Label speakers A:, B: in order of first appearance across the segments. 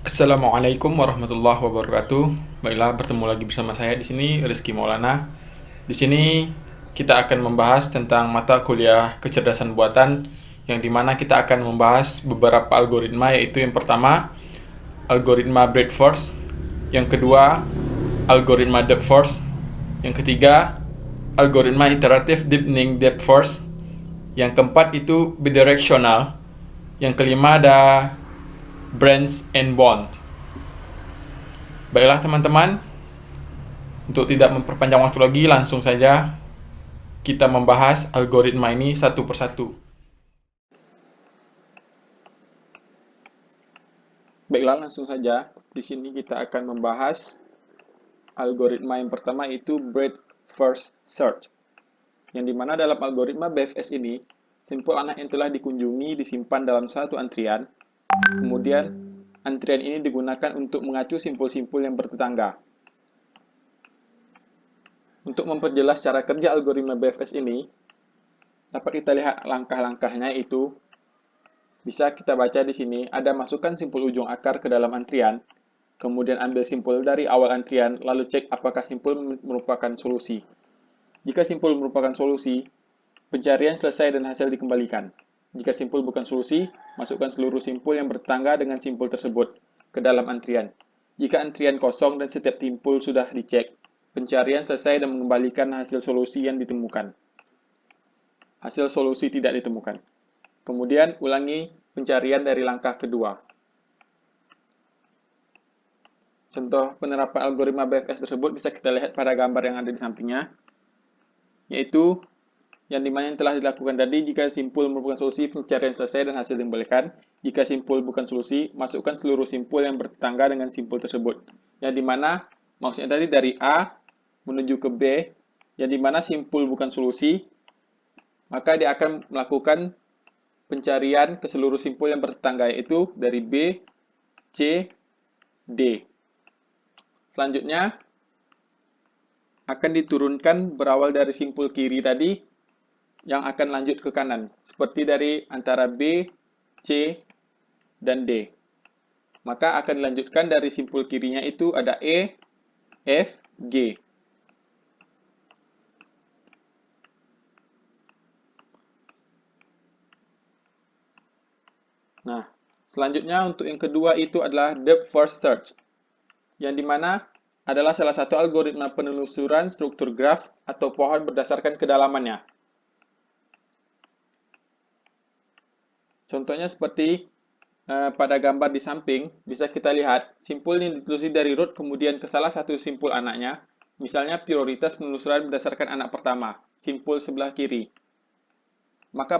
A: Assalamualaikum warahmatullahi wabarakatuh. Baiklah, bertemu lagi bersama saya di sini Rizky Maulana. Di sini kita akan membahas tentang mata kuliah kecerdasan buatan yang dimana kita akan membahas beberapa algoritma, yaitu yang pertama algoritma brute force, yang kedua algoritma depth force, yang ketiga algoritma iterative deepening depth force, yang keempat itu bidirectional, yang kelima ada branch and bond. Baiklah teman-teman, untuk tidak memperpanjang waktu lagi, langsung saja kita membahas algoritma ini satu persatu. Baiklah, langsung saja. Di sini kita akan membahas algoritma yang pertama, yaitu breadth first search. Yang dimana dalam algoritma BFS ini, simpul anak yang telah dikunjungi disimpan dalam satu antrian. Kemudian, antrian ini digunakan untuk mengacu simpul-simpul yang bertetangga. Untuk memperjelas cara kerja algoritma BFS ini, dapat kita lihat langkah-langkahnya, itu bisa kita baca di sini. Ada masukkan simpul ujung akar ke dalam antrian, kemudian ambil simpul dari awal antrian, lalu cek apakah simpul merupakan solusi. Jika simpul merupakan solusi, pencarian selesai dan hasil dikembalikan. Jika simpul bukan solusi, masukkan seluruh simpul yang bertetangga dengan simpul tersebut ke dalam antrian. Jika antrian kosong dan setiap simpul sudah dicek, pencarian selesai dan mengembalikan hasil solusi yang ditemukan. Hasil solusi tidak ditemukan. Kemudian ulangi pencarian dari langkah kedua. Contoh penerapan algoritma BFS tersebut bisa kita lihat pada gambar yang ada di sampingnya, yaitu yang dimana yang telah dilakukan tadi. Jika simpul merupakan solusi, pencarian selesai dan hasil dikembalikan. Jika simpul bukan solusi, masukkan seluruh simpul yang bertetangga dengan simpul tersebut. Yang dimana maksudnya tadi dari A menuju ke B, yang dimana simpul bukan solusi, maka dia akan melakukan pencarian ke seluruh simpul yang bertetangga, yaitu dari B, C, D. Selanjutnya, akan diturunkan berawal dari simpul kiri tadi yang akan lanjut ke kanan, seperti dari antara B, C, dan D. Maka akan dilanjutkan dari simpul kirinya itu ada E, F, G. Nah, selanjutnya untuk yang kedua itu adalah depth first search, yang dimana adalah salah satu algoritma penelusuran struktur graf atau pohon berdasarkan kedalamannya. Contohnya seperti pada gambar di samping, bisa kita lihat simpul ini ditelusuri dari root kemudian ke salah satu simpul anaknya. Misalnya prioritas penelusuran berdasarkan anak pertama, simpul sebelah kiri. Maka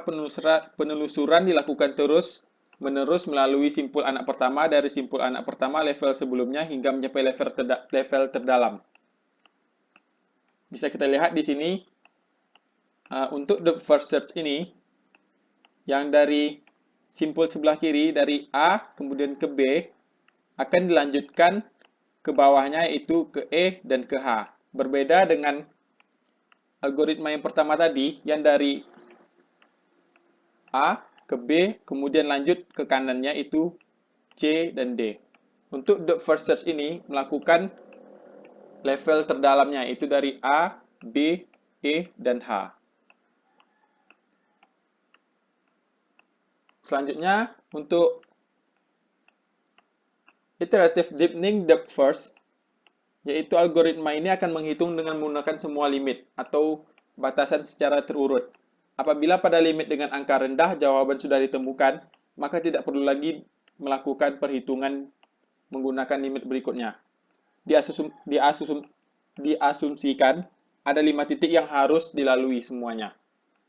A: penelusuran dilakukan terus-menerus melalui simpul anak pertama dari simpul anak pertama level sebelumnya hingga mencapai level terdalam. Bisa kita lihat di sini, untuk the first search ini, yang dari simpul sebelah kiri dari A kemudian ke B, akan dilanjutkan ke bawahnya, yaitu ke E dan ke H. Berbeda dengan algoritma yang pertama tadi, yang dari A ke B, kemudian lanjut ke kanannya, itu C dan D. Untuk the first search ini, melakukan level terdalamnya, itu dari A, B, E, dan H. Selanjutnya, untuk iterative deepening depth first, yaitu algoritma ini akan menghitung dengan menggunakan semua limit atau batasan secara terurut. Apabila pada limit dengan angka rendah jawaban sudah ditemukan, maka tidak perlu lagi melakukan perhitungan menggunakan limit berikutnya. Diasumsikan ada 5 titik yang harus dilalui semuanya,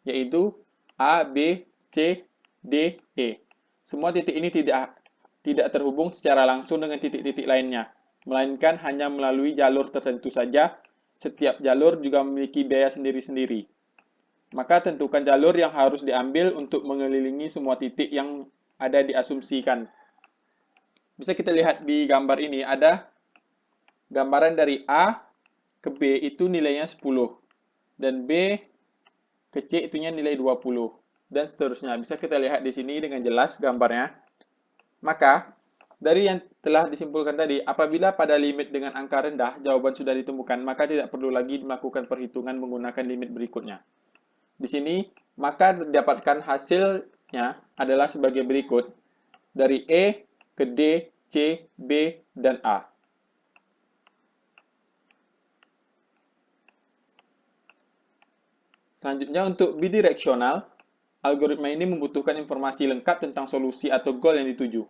A: yaitu A, B, C, D, E. Semua titik ini tidak terhubung secara langsung dengan titik-titik lainnya, melainkan hanya melalui jalur tertentu saja. Setiap jalur juga memiliki biaya sendiri-sendiri. Maka tentukan jalur yang harus diambil untuk mengelilingi semua titik yang ada diasumsikan. Bisa kita lihat di gambar ini, ada gambaran dari A ke B itu nilainya 10, dan B ke C itunya nilai 20, dan seterusnya. Bisa kita lihat di sini dengan jelas gambarnya. Maka Dari yang telah disimpulkan tadi, apabila pada limit dengan angka rendah jawaban sudah ditemukan, maka tidak perlu lagi melakukan perhitungan menggunakan limit berikutnya. Di sini, maka didapatkan hasilnya adalah sebagai berikut. Dari E ke D, C, B, dan A. Selanjutnya, untuk bidireksional, algoritma ini membutuhkan informasi lengkap tentang solusi atau goal yang dituju.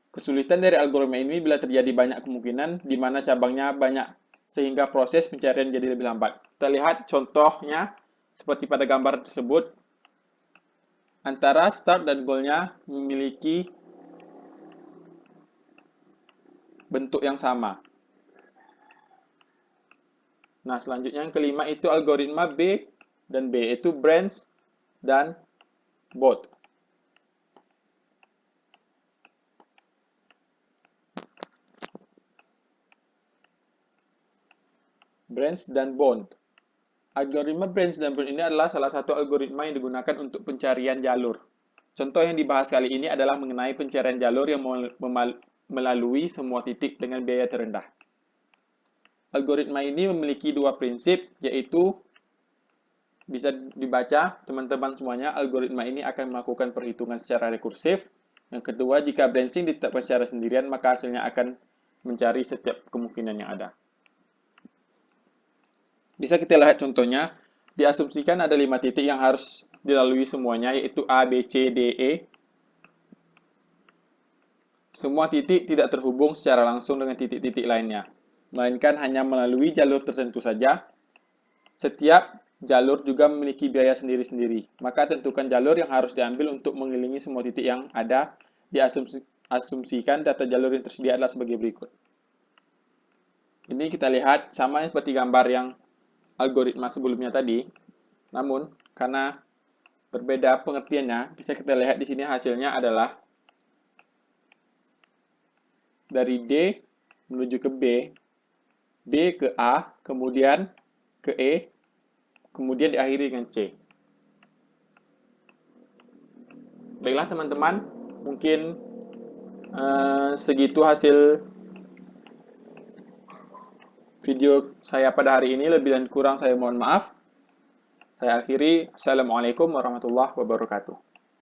A: Kesulitan dari algoritma ini bila terjadi banyak kemungkinan di mana cabangnya banyak sehingga proses pencarian jadi lebih lambat. Kita lihat contohnya seperti pada gambar tersebut. Antara start dan goal-nya memiliki bentuk yang sama. Nah, selanjutnya yang kelima itu algoritma B dan B, yaitu branch dan bond. Branch dan bond. Algoritma branch dan bond ini adalah salah satu algoritma yang digunakan untuk pencarian jalur. Contoh yang dibahas kali ini adalah mengenai pencarian jalur yang melalui semua titik dengan biaya terendah. Algoritma ini memiliki dua prinsip, yaitu bisa dibaca, teman-teman semuanya, algoritma ini akan melakukan perhitungan secara rekursif. Yang kedua, jika branching ditetapkan secara sendirian, maka hasilnya akan mencari setiap kemungkinan yang ada. Bisa kita lihat contohnya, diasumsikan ada 5 titik yang harus dilalui semuanya, yaitu A, B, C, D, E. Semua titik tidak terhubung secara langsung dengan titik-titik lainnya, melainkan hanya melalui jalur tertentu saja. Setiap jalur juga memiliki biaya sendiri-sendiri, maka tentukan jalur yang harus diambil untuk mengelilingi semua titik yang ada. Diasumsikan data jalur yang tersedia adalah sebagai berikut. Ini kita lihat sama seperti gambar yang algoritma sebelumnya tadi, namun karena berbeda pengertiannya, bisa kita lihat di sini hasilnya adalah dari D menuju ke B, B ke A, kemudian ke E, kemudian diakhiri dengan C. Baiklah teman-teman, mungkin segitu hasil video saya pada hari ini. Lebih dan kurang saya mohon maaf. Saya akhiri. Assalamualaikum warahmatullahi wabarakatuh.